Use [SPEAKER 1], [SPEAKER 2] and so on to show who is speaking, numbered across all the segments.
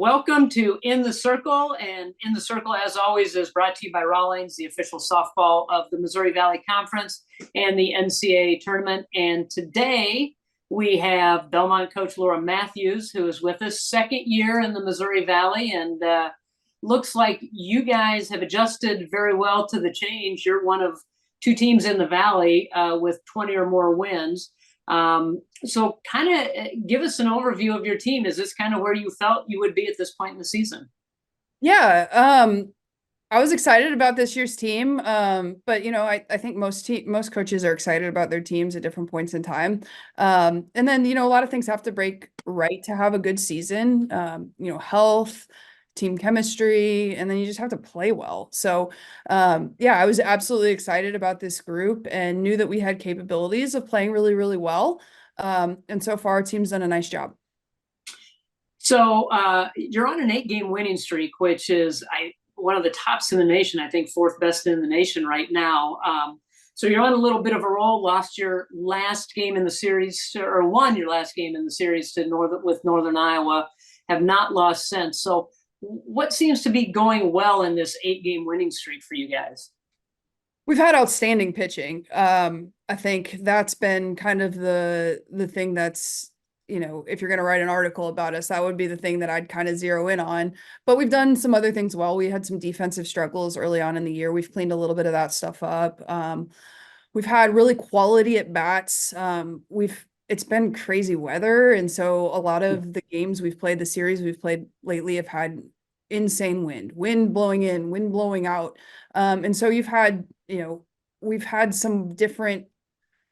[SPEAKER 1] Welcome to In the Circle. And In the Circle, as always, is brought to you by Rawlings, the official softball of the Missouri Valley Conference and the NCAA tournament. And today we have Belmont coach Laura Matthews, who is with us, second year in the Missouri Valley. And looks like you guys have adjusted very well to the change. You're one of two teams in the Valley with 20 or more wins. So kind of give us an overview of your team. Is this kind of where you felt you would be at this point in the season?
[SPEAKER 2] Yeah, I was excited about this year's team. But I think most coaches are excited about their teams at different points in time. And then, a lot of things have to break right to have a good season. Health, team chemistry, and then you just have to play well. So, yeah, I was absolutely excited about this group and knew that we had capabilities of playing really, really well. And so far our team's done a nice job.
[SPEAKER 1] So you're on an 8-game winning streak, which is one of the tops in the nation. I think fourth best in the nation right now. So you're on a little bit of a roll. Lost your last game in the series, or won your last game in the series to Northern Iowa. Have not lost since. So what seems to be going well in this 8-game winning streak for you guys?
[SPEAKER 2] We've had outstanding pitching. I think that's been kind of the thing that's, if you're going to write an article about us, that would be the thing that I'd kind of zero in on. But we've done some other things well. We had some defensive struggles early on in the year. We've cleaned a little bit of that stuff up. We've had really quality at bats. It's been crazy weather, and so a lot of the games the series we've played lately have had insane wind blowing in, wind blowing out. And so we've had some different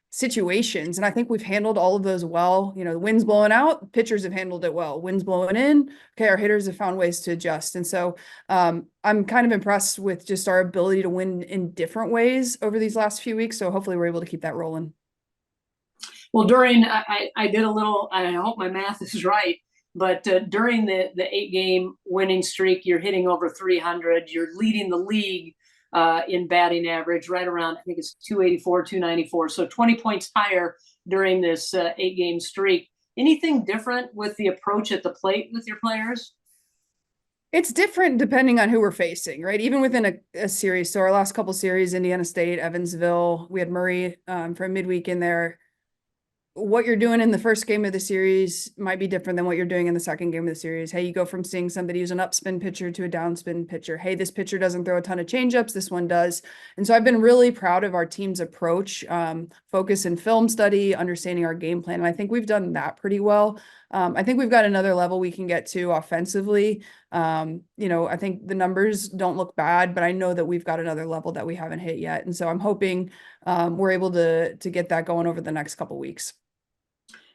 [SPEAKER 2] situations, and I think we've handled all of those well. The wind's blowing out, pitchers have handled it well. Wind's blowing in, okay, our hitters have found ways to adjust. And so I'm kind of impressed with just our ability to win in different ways over these last few weeks. So hopefully we're able to keep that rolling.
[SPEAKER 1] Well, I did a little, I hope my math is right, but during the 8-game winning streak, you're hitting over 300. You're leading the league in batting average, right around, I think it's 284, 294. So 20 points higher during this 8-game streak. Anything different with the approach at the plate with your players?
[SPEAKER 2] It's different depending on who we're facing, right? Even within a series. So our last couple series, Indiana State, Evansville, we had Murray for midweek in there. What you're doing in the first game of the series might be different than what you're doing in the second game of the series. Hey, you go from seeing somebody who's an upspin pitcher to a downspin pitcher. Hey, this pitcher doesn't throw a ton of changeups. This one does. And so I've been really proud of our team's approach, focus in film study, understanding our game plan. And I think we've done that pretty well. I think we've got another level we can get to offensively. I think the numbers don't look bad, but I know that we've got another level that we haven't hit yet. And so I'm hoping we're able to get that going over the next couple of weeks.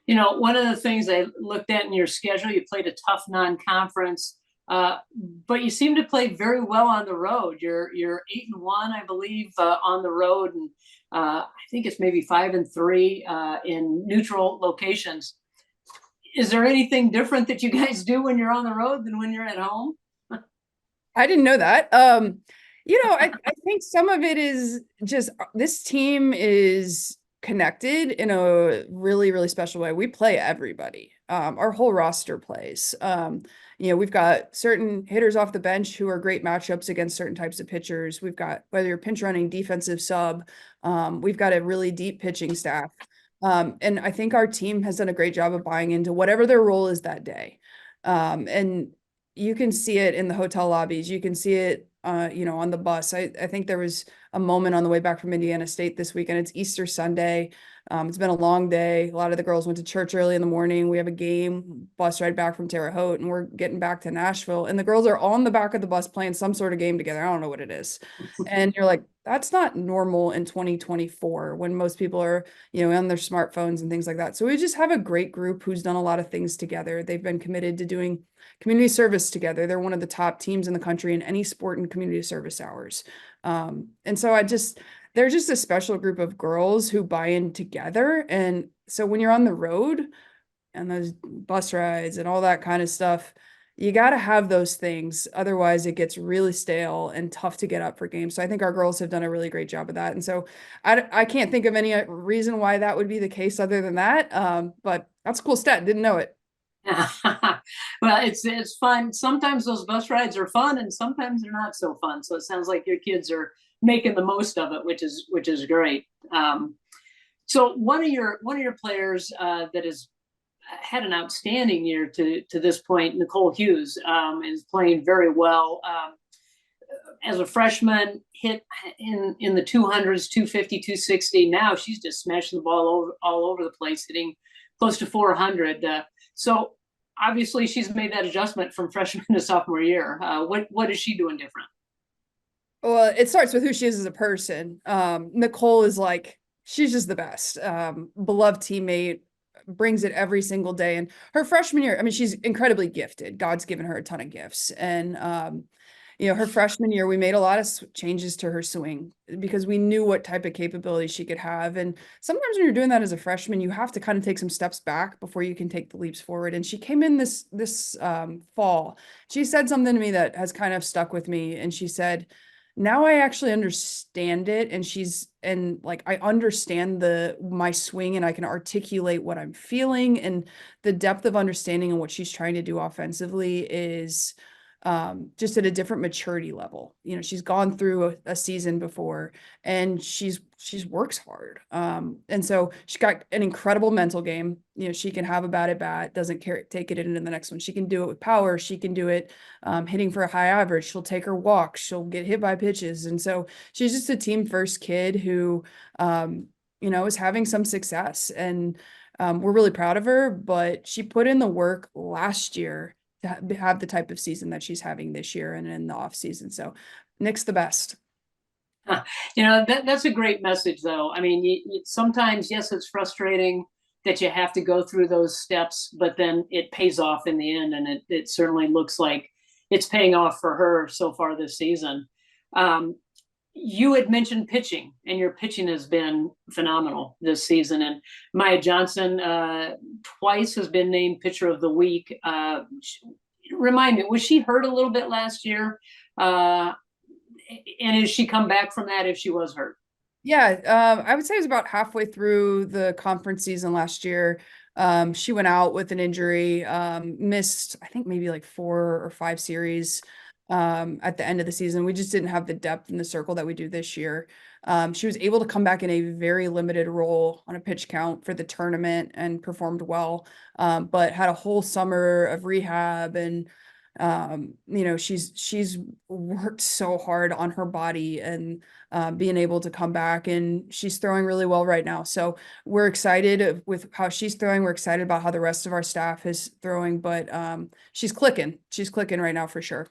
[SPEAKER 1] One of the things I looked at in your schedule, you played a tough non-conference, but you seem to play very well on the road. You're 8-1, I believe, on the road, and I think it's maybe 5-3 in neutral locations. Is there anything different that you guys do when you're on the road than when you're at home?
[SPEAKER 2] I didn't know that. I think some of it is just this team is connected in a really, really special way. We play everybody. Our whole roster plays. We've got certain hitters off the bench who are great matchups against certain types of pitchers. We've got, whether you're pinch running, defensive sub, we've got a really deep pitching staff. And I think our team has done a great job of buying into whatever their role is that day. And you can see it in the hotel lobbies. You can see it, on the bus. I think there was a moment on the way back from Indiana State this weekend. It's Easter Sunday. It's been a long day. A lot of the girls went to church early in the morning. We have a game, bus ride back from Terre Haute, and we're getting back to Nashville. And the girls are on the back of the bus playing some sort of game together. I don't know what it is. And you're like, that's not normal in 2024 when most people are, on their smartphones and things like that. So we just have a great group who's done a lot of things together. They've been committed to doing community service together. They're one of the top teams in the country in any sport and community service hours. And so they're just a special group of girls who buy in together. And so when you're on the road and those bus rides and all that kind of stuff, you got to have those things. Otherwise, it gets really stale and tough to get up for games. So I think our girls have done a really great job of that. And so I can't think of any reason why that would be the case other than that. But that's a cool stat. Didn't know it.
[SPEAKER 1] Well, it's fun. Sometimes those bus rides are fun, and sometimes they're not so fun. So it sounds like your kids are making the most of it, which is great. So one of your players that has had an outstanding year to this point, Nicole Hughes, is playing very well. As a freshman, hit in the 200s, 250, 260. Now she's just smashing the ball all over the place, hitting close to 400. So obviously she's made that adjustment from freshman to sophomore year. What is she doing different?
[SPEAKER 2] Well, it starts with who she is as a person. Nicole is like, she's just the best. Beloved teammate, brings it every single day. And her freshman year, I mean, she's incredibly gifted. God's given her a ton of gifts. And her freshman year, we made a lot of changes to her swing because we knew what type of capability she could have. And sometimes when you're doing that as a freshman, you have to kind of take some steps back before you can take the leaps forward. And she came in this fall. She said something to me that has kind of stuck with me. And she said, now I actually understand it. And like, I understand my swing and I can articulate what I'm feeling, and the depth of understanding and what she's trying to do offensively is just at a different maturity level. She's gone through a season before, and she's works hard. And so she got an incredible mental game. She can have a bad at bat, doesn't care, take it into the next one. She can do it with power. She can do it hitting for a high average. She'll take her walks. She'll get hit by pitches. And so she's just a team first kid who, is having some success. And we're really proud of her, but she put in the work last year to have the type of season that she's having this year and in the off season. So Nick's the best.
[SPEAKER 1] That's a great message, though. I mean, sometimes, yes, it's frustrating that you have to go through those steps, but then it pays off in the end, and it certainly looks like it's paying off for her so far this season. You had mentioned pitching, and your pitching has been phenomenal this season. And Maya Johnson twice has been named Pitcher of the Week. Remind me, was she hurt a little bit last year? And has she come back from that if she was hurt?
[SPEAKER 2] Yeah, I would say it was about halfway through the conference season last year. She went out with an injury, missed, I think maybe like 4 or 5 series at the end of the season. We just didn't have the depth in the circle that we do this year. She was able to come back in a very limited role on a pitch count for the tournament and performed well, but had a whole summer of rehab. And she's worked so hard on her body and being able to come back, and she's throwing really well right now. So we're excited with how she's throwing. We're excited about how the rest of our staff is throwing, but she's clicking. She's clicking right now for sure.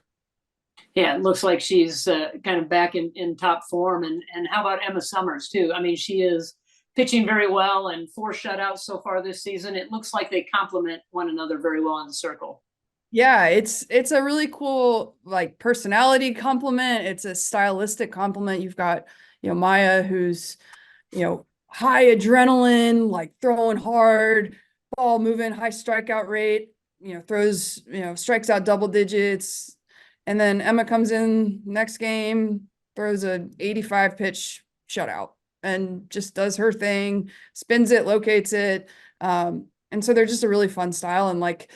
[SPEAKER 1] Yeah, it looks like she's kind of back in top form. And how about Emma Summers too? I mean, she is pitching very well, and 4 shutouts so far this season. It looks like they complement one another very well in the circle.
[SPEAKER 2] Yeah, it's a really cool like personality compliment. It's a stylistic compliment. You've got, Maya, who's, high adrenaline, like throwing hard, ball moving, high strikeout rate, throws, strikes out double digits. And then Emma comes in next game, throws a 85 pitch shutout and just does her thing, spins it, locates it. And so they're just a really fun style. And like,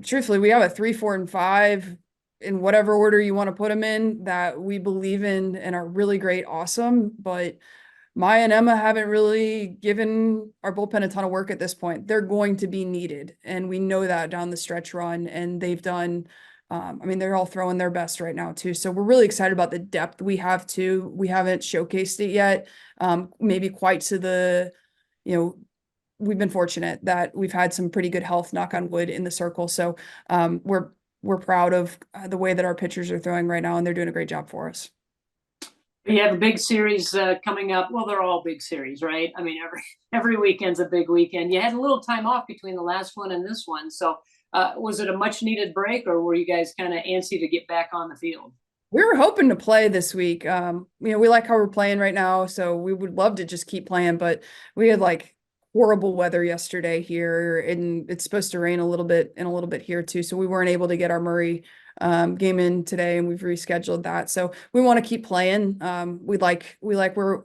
[SPEAKER 2] truthfully, we have a 3, 4, and 5 in whatever order you want to put them in that we believe in and are really great, awesome. But Maya and Emma haven't really given our bullpen a ton of work at this point. They're going to be needed, and we know that down the stretch run. And they've done. They're all throwing their best right now too. So we're really excited about the depth we have too. We haven't showcased it yet, maybe quite to the, we've been fortunate that we've had some pretty good health, knock on wood, in the circle. So we're proud of the way that our pitchers are throwing right now, and they're doing a great job for us.
[SPEAKER 1] You have a big series coming up. Well, they're all big series, right? I mean, every weekend's a big weekend. You had a little time off between the last one and this one. So was it a much needed break, or were you guys kind of antsy to get back on the field?
[SPEAKER 2] We were hoping to play this week. We like how we're playing right now, so we would love to just keep playing, but we had like horrible weather yesterday here, and it's supposed to rain a little bit here too. So we weren't able to get our Murray game in today, and we've rescheduled that. So we want to keep playing. We like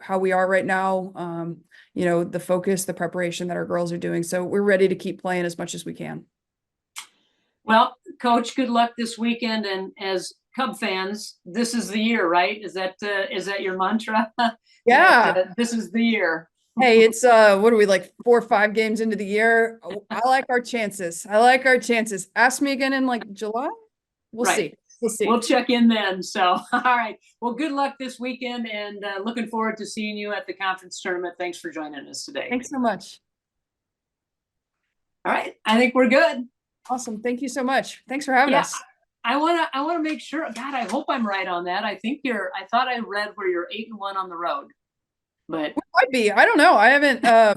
[SPEAKER 2] how we are right now. The focus, the preparation that our girls are doing. So we're ready to keep playing as much as we can.
[SPEAKER 1] Well, Coach, good luck this weekend. And as Cub fans, this is the year, right? Is that your mantra?
[SPEAKER 2] Yeah.
[SPEAKER 1] This is the year.
[SPEAKER 2] Hey, it's what are we, like 4 or 5 games into the year? Oh, I like our chances. I like our chances. Ask me again in like July. We'll
[SPEAKER 1] Right.
[SPEAKER 2] see. We'll see.
[SPEAKER 1] We'll check in then. So, all right. Well, good luck this weekend, and looking forward to seeing you at the conference tournament. Thanks for joining us today.
[SPEAKER 2] Thanks so much.
[SPEAKER 1] All right. I think we're good.
[SPEAKER 2] Awesome. Thank you so much. Thanks for having
[SPEAKER 1] Yeah.
[SPEAKER 2] us.
[SPEAKER 1] I wanna make sure. God, I hope I'm right on that. I thought I read where you're 8-1 on the road, but
[SPEAKER 2] Might be. I don't know. I haven't I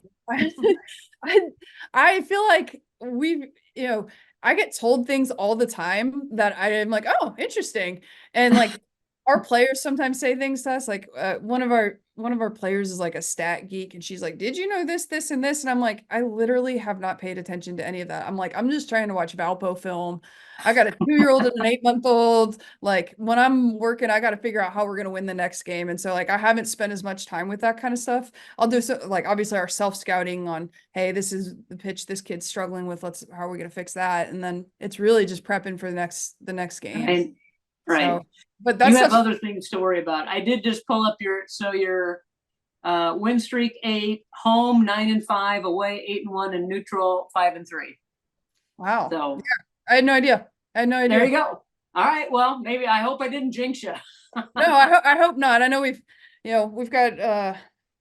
[SPEAKER 2] I I feel like we've, I get told things all the time that I am like, "Oh, interesting." And like our players sometimes say things to us like one of our players is like a stat geek and she's like, "Did you know this, this and this?" And I'm like, "I literally have not paid attention to any of that." I'm like, "I'm just trying to watch Valpo film. I got a 2-year-old and an 8-month-old. Like when I'm working, I got to figure out how we're going to win the next game." And so like I haven't spent as much time with that kind of stuff. I'll do so like obviously our self-scouting on, hey, this is the pitch this kid's struggling with. How are we going to fix that? And then it's really just prepping for the next game.
[SPEAKER 1] right, right.
[SPEAKER 2] So, but
[SPEAKER 1] You
[SPEAKER 2] that's
[SPEAKER 1] have
[SPEAKER 2] such
[SPEAKER 1] other things to worry about. I did just pull up your win streak 8, home 9-5, away 8-1, and neutral 5-3.
[SPEAKER 2] wow.
[SPEAKER 1] So
[SPEAKER 2] Yeah, I had no idea. I had no idea.
[SPEAKER 1] there you go. All right. Well, maybe I hope I didn't jinx you.
[SPEAKER 2] No, I hope not. I know we've got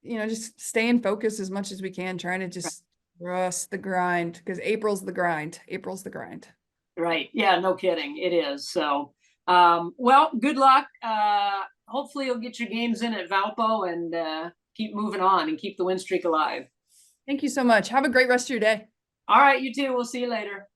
[SPEAKER 2] just staying focused as much as we can, trying to just trust the grind because April's the grind. April's the grind.
[SPEAKER 1] Right. Yeah, no kidding. It is. So, well, good luck. Hopefully you'll get your games in at Valpo and keep moving on and keep the win streak alive.
[SPEAKER 2] Thank you so much. Have a great rest of your day.
[SPEAKER 1] All right, you too. We'll see you later.